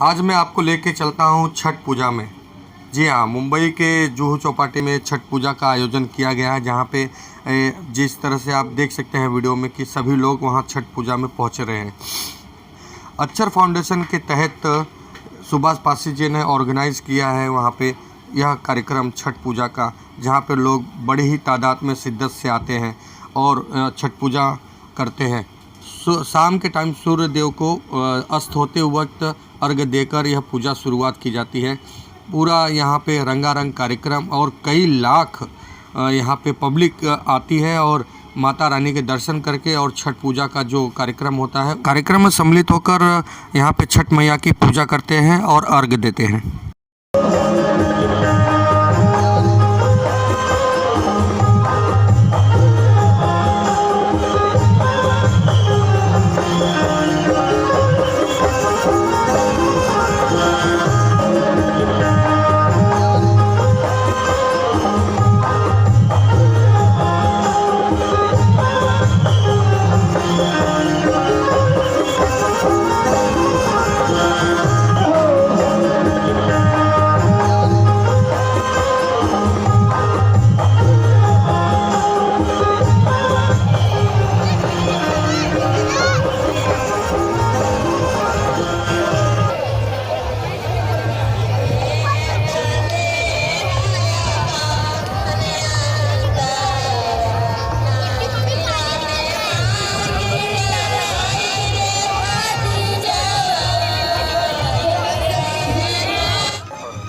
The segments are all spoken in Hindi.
आज मैं आपको लेके चलता हूँ छठ पूजा में। जी हाँ, मुंबई के जुहू चौपाटी में छठ पूजा का आयोजन किया गया है, जहाँ पे जिस तरह से आप देख सकते हैं वीडियो में कि सभी लोग वहाँ छठ पूजा में पहुँच रहे हैं। अक्षर फाउंडेशन के तहत सुभाष पासी जी ने ऑर्गेनाइज़ किया है वहाँ पे यह कार्यक्रम छठ पूजा का, जहाँ पे लोग बड़ी ही तादाद में शिद्दत से आते हैं और छठ पूजा करते हैं। शाम के टाइम सूर्य देव को अस्त होते वक्त अर्घ्य देकर यह पूजा शुरुआत की जाती है। पूरा यहाँ पे रंगारंग कार्यक्रम और कई लाख यहाँ पे पब्लिक आती है और माता रानी के दर्शन करके और छठ पूजा का जो कार्यक्रम होता है, कार्यक्रम में सम्मिलित होकर यहाँ पे छठ मैया की पूजा करते हैं और अर्घ्य देते हैं।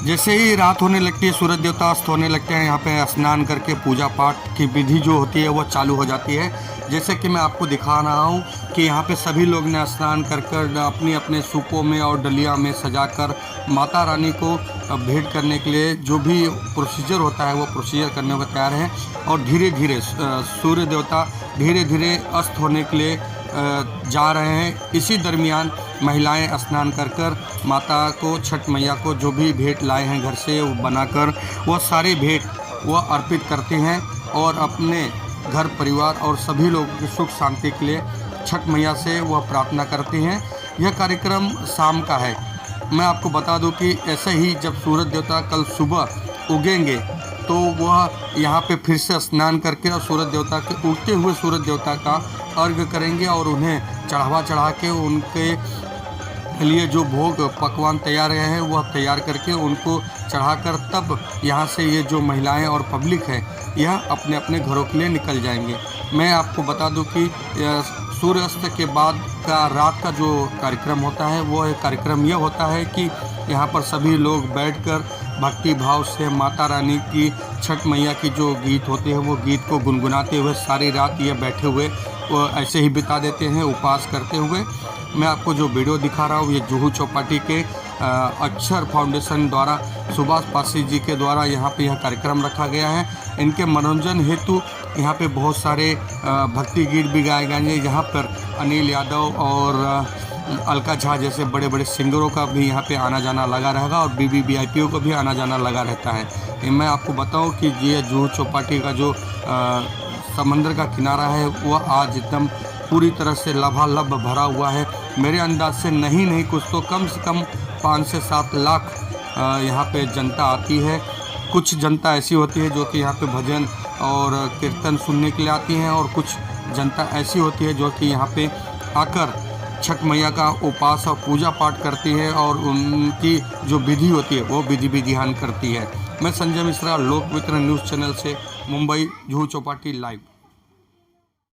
जैसे ही रात होने लगती है, सूरज देवता अस्त होने लगते हैं, यहाँ पे स्नान करके पूजा पाठ की विधि जो होती है वो चालू हो जाती है। जैसे कि मैं आपको दिखा रहा हूँ कि यहाँ पे सभी लोग ने स्नान कर अपने अपने सूपों में और डलिया में सजाकर माता रानी को भेंट करने के लिए जो भी प्रोसीजर होता है वो प्रोसीजर करने को तैयार हैं। और धीरे धीरे सूर्य देवता धीरे धीरे अस्त होने के लिए जा रहे हैं। इसी दरमियान महिलाएं स्नान कर माता को, छठ मैया को जो भी भेंट लाए हैं घर से वो बनाकर वह सारे भेंट वह अर्पित करते हैं और अपने घर परिवार और सभी लोगों की सुख शांति के लिए छठ मैया से वह प्रार्थना करते हैं। यह कार्यक्रम शाम का है। मैं आपको बता दूं कि ऐसे ही जब सूरज देवता कल सुबह उगेंगे तो वह यहाँ पे फिर से स्नान करके और सूरज देवता के उगते हुए सूरज देवता का अर्घ्य करेंगे और उन्हें चढ़ावा चढ़ा के उनके लिए जो भोग पकवान तैयार हैं वह तैयार करके उनको चढ़ाकर तब यहाँ से ये जो महिलाएं और पब्लिक है यह अपने अपने घरों के लिए निकल जाएंगे। मैं आपको बता दूं कि सूर्यास्त के बाद का रात का जो कार्यक्रम होता है वो कार्यक्रम यह होता है कि यहाँ पर सभी लोग बैठकर भक्ति भाव से माता रानी की, छठ मैया की जो गीत होते हैं वो गीत को गुनगुनाते हुए सारी रात ये बैठे हुए वो ऐसे ही बिता देते हैं उपास करते हुए। मैं आपको जो वीडियो दिखा रहा हूँ ये जुहू चौपाटी के अक्षर फाउंडेशन द्वारा सुभाष पासी जी के द्वारा यहाँ पे यह कार्यक्रम रखा गया है। इनके मनोरंजन हेतु यहाँ पे बहुत सारे भक्ति गीत भी गाए जाएंगे। यहाँ पर अनिल यादव और अलका झा जैसे बड़े बड़े सिंगरों का भी यहाँ पे आना जाना लगा रहेगा और वीवीवीआईपीओ का भी आना जाना लगा रहता है। मैं आपको बताऊँ कि ये जुहू चौपाटी का जो समंदर का किनारा है वह आज एकदम पूरी तरह से लबालब भरा हुआ है। मेरे अंदाज से नहीं कुछ तो कम से कम 5 से 7 लाख यहाँ पे जनता आती है। कुछ जनता ऐसी होती है जो कि यहाँ पे भजन और कीर्तन सुनने के लिए आती हैं और कुछ जनता ऐसी होती है जो कि यहाँ पे आकर छठ मैया का उपास और पूजा पाठ करती है और उनकी जो विधि होती है वो विधि विधान करती है। मैं संजय मिश्रा, लोक मित्र न्यूज़ चैनल से मुंबई जुहू चौपाटी लाइव।